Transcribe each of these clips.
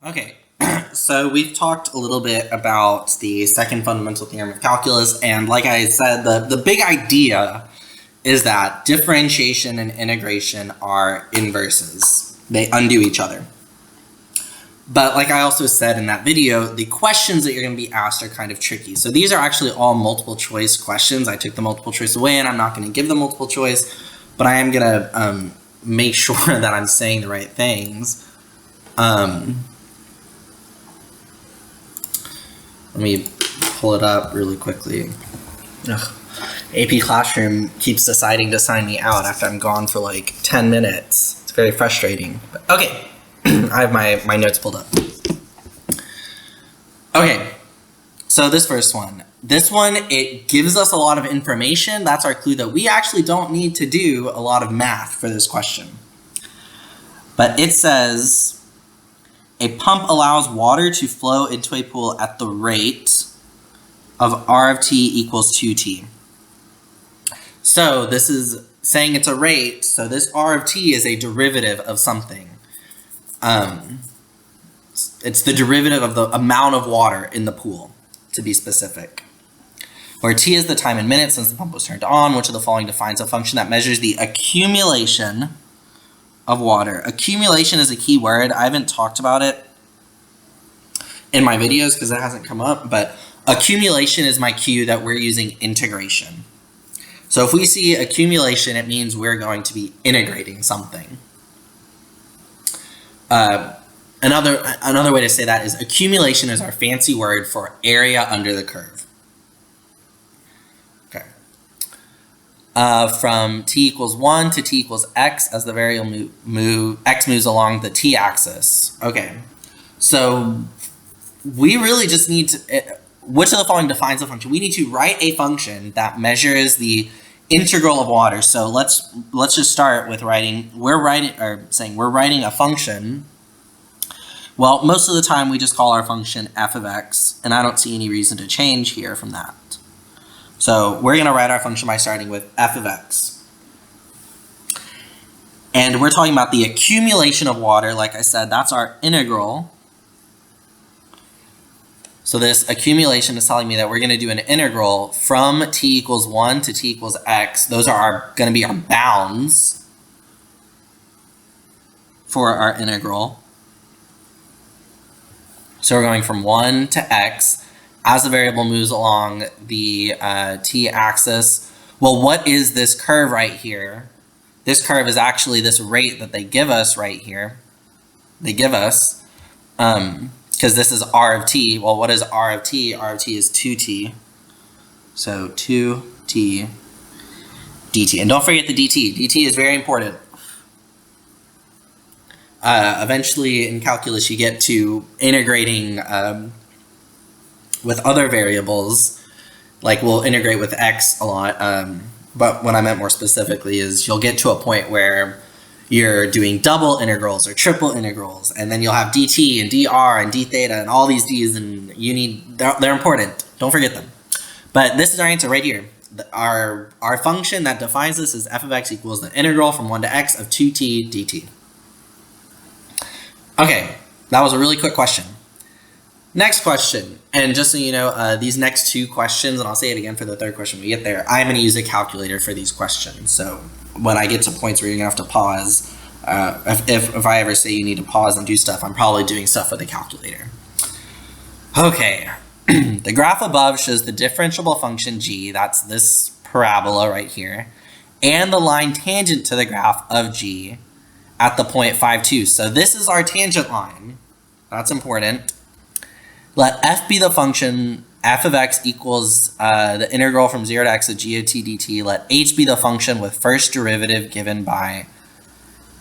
Okay, so we've talked a little bit about the second fundamental theorem of calculus, and like I said, the big idea is that differentiation and integration are inverses. They undo each other. But like I also said in that video, the questions that you're going to be asked are kind of tricky. So these are actually all multiple choice questions. I took the multiple choice away, and I'm not going to give the multiple choice, but I am going to make sure that I'm saying the right things. Let me pull it up really quickly. Ugh. AP Classroom keeps deciding to sign me out after I'm gone for like 10 minutes. It's very frustrating. But okay, I have my notes pulled up. Okay, so this first one. This one, it gives us a lot of information. That's our clue that we actually don't need to do a lot of math for this question. But it says, a pump allows water to flow into a pool at the rate of R of t equals 2t. So this is saying it's a rate, so this R of t is a derivative of something. It's the derivative of the amount of water in the pool, to be specific. Where t is the time in minutes since the pump was turned on, which of the following defines a function that measures the accumulation of water. Accumulation is a key word. I haven't talked about it in my videos because it hasn't come up, but accumulation is my cue that we're using integration. So if we see accumulation, it means we're going to be integrating something. Another way to say that is accumulation is our fancy word for area under the curve. Okay. From t equals 1 to t equals x as the variable x moves along the t-axis. Okay, so we really just need to, which of the following defines a function? We need to write a function that measures the integral of water. So let's just start with writing, we're writing a function. Well, most of the time we just call our function f of x, and I don't see any reason to change here from that. So we're going to write our function by starting with f of x. And we're talking about the accumulation of water. Like I said, that's our integral. So this accumulation is telling me that we're going to do an integral from t equals 1 to t equals x. Those are going to be our bounds for our integral. So we're going from 1 to x as the variable moves along the t-axis. Well, what is this curve right here? This curve is actually this rate that they give us right here. They give us, because this is r of t. Well, what is r of t? R of t is 2t. So 2t dt. And don't forget the dt. dt is very important. Eventually in calculus you get to integrating with other variables, like we'll integrate with x a lot, but what I meant more specifically is you'll get to a point where you're doing double integrals or triple integrals, and then you'll have dt and dr and d theta and all these d's, and they're important, don't forget them. But this is our answer right here. Our function that defines this is f of x equals the integral from 1 to x of 2t dt. Okay, that was a really quick question. Next question, and just so you know, these next two questions, and I'll say it again for the third question when we get there, I'm going to use a calculator for these questions. So when I get to points where you're going to have to pause, if I ever say you need to pause and do stuff, I'm probably doing stuff with a calculator. Okay, the graph above shows the differentiable function g, that's this parabola right here, and the line tangent to the graph of g at the point 5, 2. So this is our tangent line. That's important. Let f be the function, f of x equals the integral from 0 to x of g of t dt. Let h be the function with first derivative given by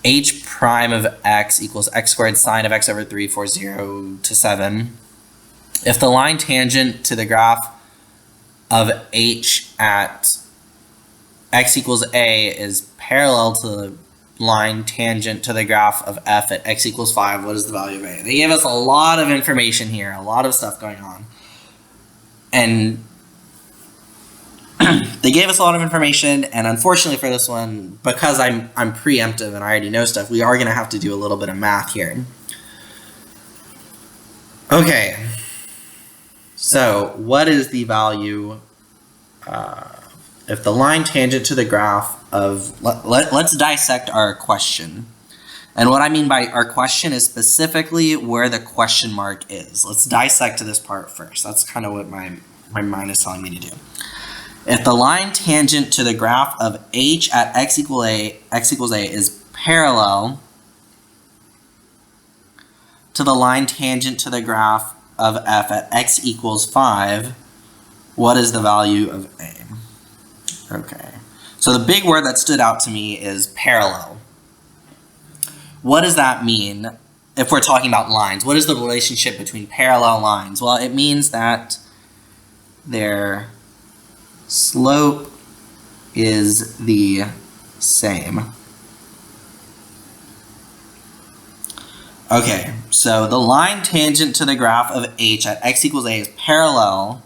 h prime of x equals x squared sine of x over 3 for 0 to 7. If the line tangent to the graph of h at x equals a is parallel to the line tangent to the graph of f at x equals 5, what is the value of a? They gave us a lot of information here, a lot of stuff going on. And they gave us a lot of information, and unfortunately for this one, because I'm preemptive and I already know stuff, we are going to have to do a little bit of math here. Okay, so what is the value if the line tangent to the graph of, let's dissect our question. And what I mean by our question is specifically where the question mark is. Let's dissect this part first. That's kind of what my mind is telling me to do. If the line tangent to the graph of h at x equals a is parallel to the line tangent to the graph of f at x equals 5, what is the value of a? Okay, so the big word that stood out to me is parallel. What does that mean if we're talking about lines? What is the relationship between parallel lines? Well, it means that their slope is the same. Okay, so the line tangent to the graph of h at x equals a is parallel.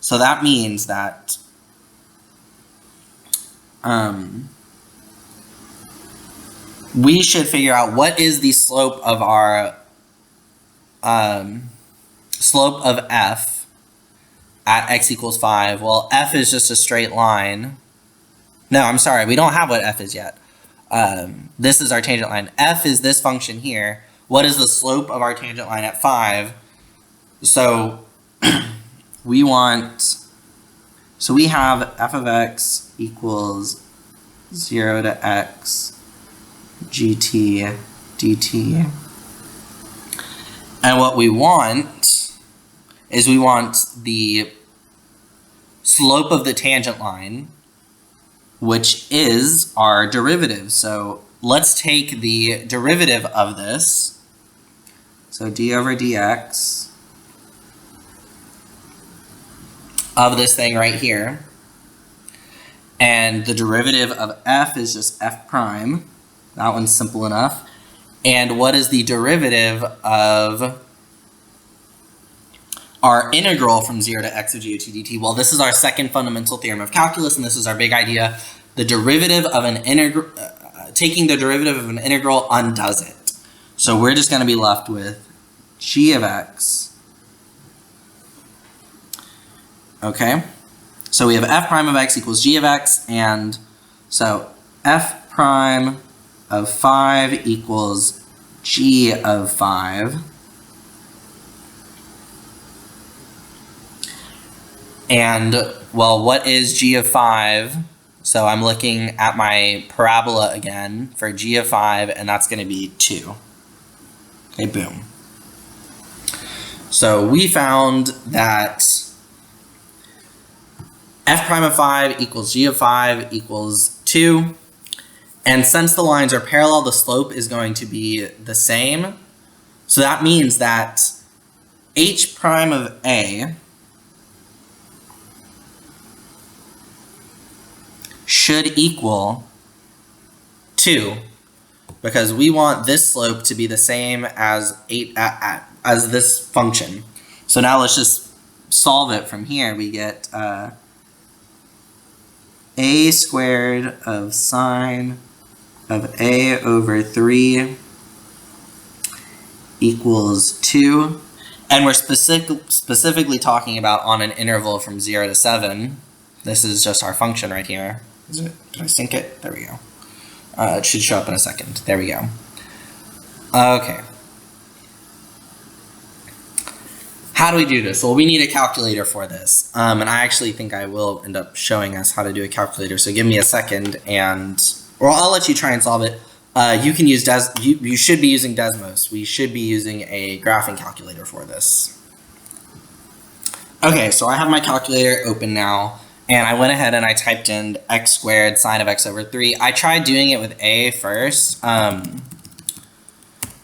So that means that we should figure out what is the slope of our slope of f at x equals 5. Well, f is just a straight line. No, I'm sorry, we don't have what f is yet. This is our tangent line. F is this function here. What is the slope of our tangent line at 5? So we have f of x equals 0 to x gt dt. And what we want is we want the slope of the tangent line, which is our derivative. So let's take the derivative of this. So d over dx of this thing right here. And the derivative of f is just f prime. That one's simple enough. And what is the derivative of our integral from 0 to x of got dt? Well, this is our second fundamental theorem of calculus, and this is our big idea. The derivative of an integral, taking the derivative of an integral undoes it. So we're just going to be left with g of x. Okay, so we have f prime of x equals g of x, and so f prime of 5 equals g of 5. And, well, what is g of 5? So I'm looking at my parabola again for g of 5, and that's going to be 2. Okay, boom. So we found that f prime of 5 equals g of 5 equals 2. And since the lines are parallel, the slope is going to be the same. So that means that h prime of a should equal 2, because we want this slope to be the same as as this function. So now let's just solve it from here. We get a squared of sine of a over 3 equals 2. And we're specifically talking about on an interval from 0 to 7. This is just our function right here. Did I sync it? There we go. It should show up in a second. There we go. Okay. How do we do this? Well, we need a calculator for this. And I actually think I will end up showing us how to do a calculator. So give me a second, or I'll let you try and solve it. You can use you should be using Desmos. We should be using a graphing calculator for this. Okay, so I have my calculator open now. And I went ahead and I typed in x squared sine of x over 3. I tried doing it with a first,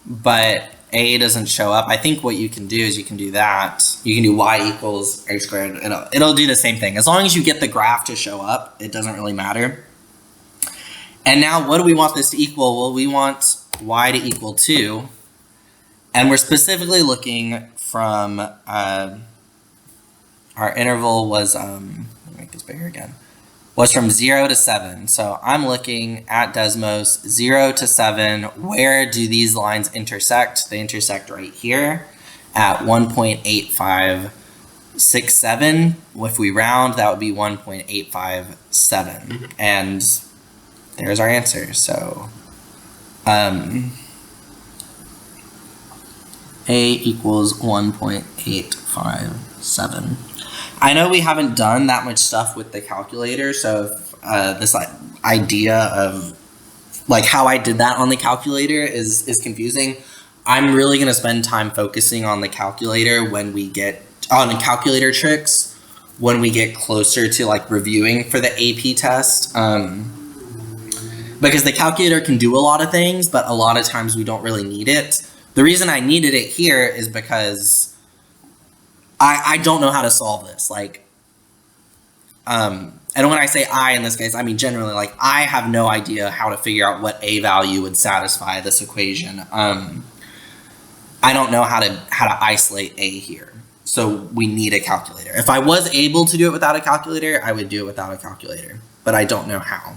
but a doesn't show up. I think what you can do is you can do that. You can do y equals a squared. It'll do the same thing. As long as you get the graph to show up, it doesn't really matter. And now what do we want this to equal? Well, we want y to equal 2. And we're specifically looking from our interval was make this bigger again, was from 0 to 7. So I'm looking at Desmos 0 to 7. Where do these lines intersect? They intersect right here. at 1.8567. If we round, that would be 1.857. And there's our answer. So A equals 1.857. I know we haven't done that much stuff with the calculator, so if, this idea of like how I did that on the calculator is confusing. I'm really going to spend time focusing on the calculator when we get on the calculator tricks when we get closer to like reviewing for the AP test. Because the calculator can do a lot of things, but a lot of times we don't really need it. The reason I needed it here is because I don't know how to solve this. Like, and when I say I in this case, I mean generally, like I have no idea how to figure out what A value would satisfy this equation. I don't know how to isolate A here. So we need a calculator. If I was able to do it without a calculator, I would do it without a calculator, but I don't know how.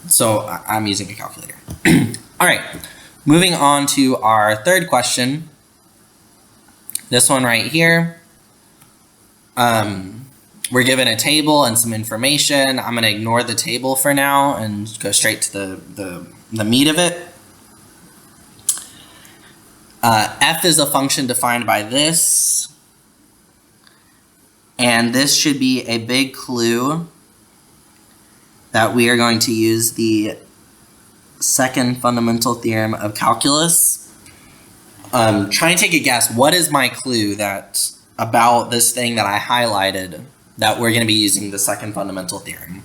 So I'm using a calculator. All right, moving on to our third question. This one right here. We're given a table and some information. I'm going to ignore the table for now and go straight to the meat of it. F is a function defined by this. And this should be a big clue that we are going to use the second fundamental theorem of calculus. Try and take a guess. What is my clue that about this thing that I highlighted that we're going to be using the second fundamental theorem?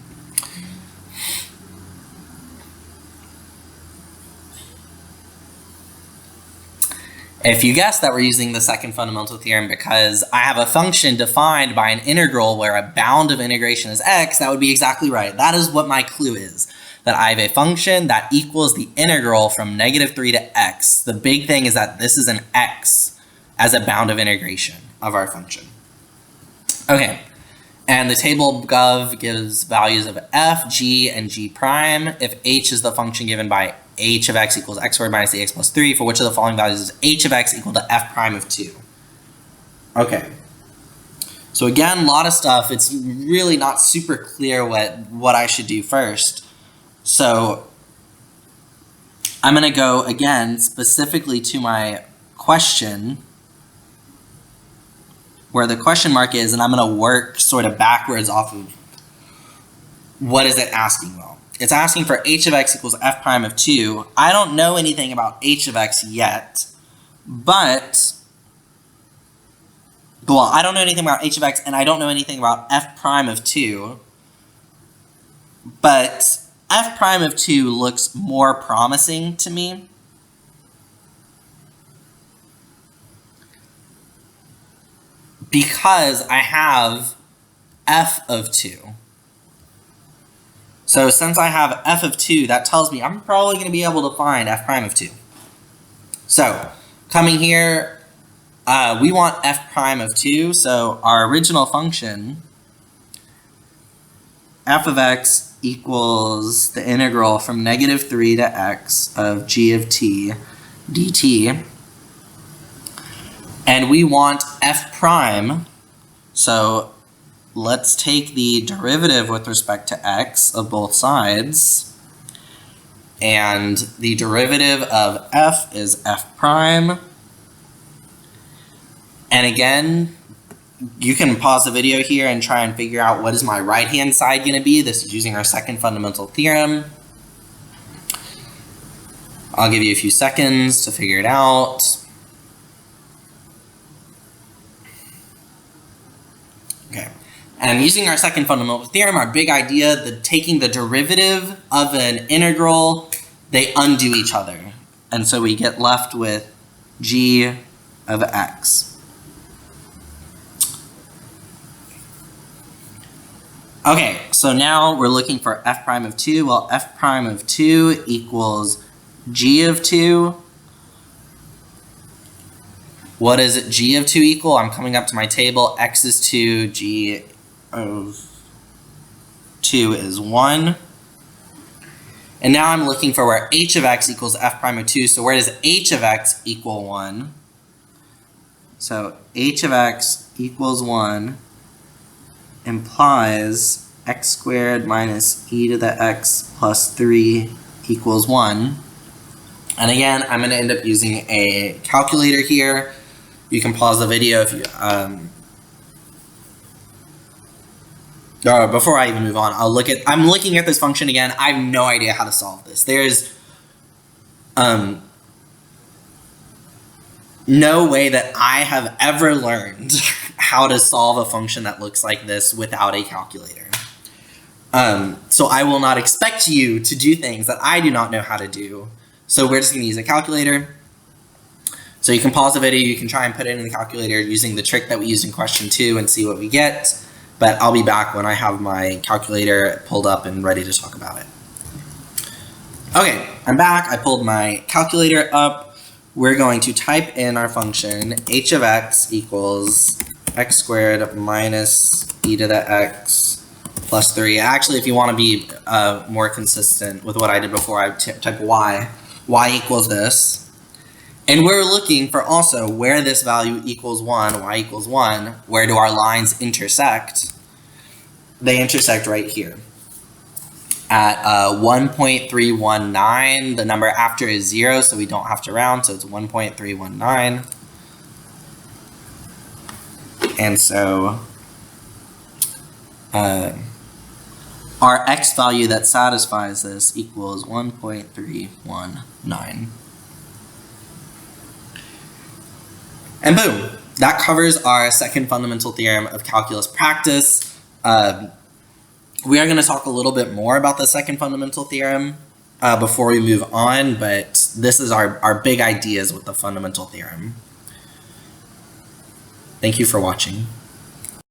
If you guess that we're using the second fundamental theorem because I have a function defined by an integral where a bound of integration is x, that would be exactly right. That is what my clue is. That I have a function that equals the integral from -3 to x. The big thing is that this is an x as a bound of integration of our function. Okay, and the table gov gives values of f, g, and g prime. If h is the function given by h of x equals x squared minus ax plus 3, for which of the following values is h of x equal to f prime of 2? Okay. So again, a lot of stuff. It's really not super clear what I should do first. So I'm going to go, again, specifically to my question, where the question mark is, and I'm going to work sort of backwards off of what is it asking? Well, it's asking for h of x equals f prime of 2. I don't know anything about h of x yet, but, well, I don't know anything about h of x, and I don't know anything about f prime of 2, but f prime of 2 looks more promising to me. Because I have f of 2. So since I have f of 2, that tells me I'm probably going to be able to find f prime of 2. So coming here, we want f prime of 2. So our original function, f of x equals the integral from -3 to x of g of t dt. And we want f prime, so let's take the derivative with respect to x of both sides. And the derivative of f is f prime. And again, you can pause the video here and try and figure out what is my right-hand side going to be. This is using our second fundamental theorem. I'll give you a few seconds to figure it out. Okay, and using our second fundamental theorem, our big idea, taking the derivative of an integral, they undo each other. And so we get left with g of x. Okay, so now we're looking for f prime of 2. Well, f prime of 2 equals g of 2. What does g of 2 equal? I'm coming up to my table. X is 2, g of 2 is 1. And now I'm looking for where h of x equals f prime of 2. So where does h of x equal 1? So h of x equals 1 implies x squared minus e to the x plus 3 equals 1. And again, I'm going to end up using a calculator here. You can pause the video if you... before I even move on, I'm looking at this function again. I have no idea how to solve this. There's no way that I have ever learned how to solve a function that looks like this without a calculator. So I will not expect you to do things that I do not know how to do. So we're just going to use a calculator. So you can pause the video, you can try and put it in the calculator using the trick that we used in question 2 and see what we get. But I'll be back when I have my calculator pulled up and ready to talk about it. Okay, I'm back. I pulled my calculator up. We're going to type in our function h of x equals x squared minus e to the x plus 3. Actually, if you want to be more consistent with what I did before, I type y. Y equals this. And we're looking for also where this value equals 1, y equals 1, where do our lines intersect? They intersect right here. At 1.319, the number after is 0, so we don't have to round, so it's 1.319. And so our x value that satisfies this equals 1.319. And boom, that covers our second fundamental theorem of calculus practice. We are going to talk a little bit more about the second fundamental theorem before we move on, but this is our big ideas with the fundamental theorem. Thank you for watching.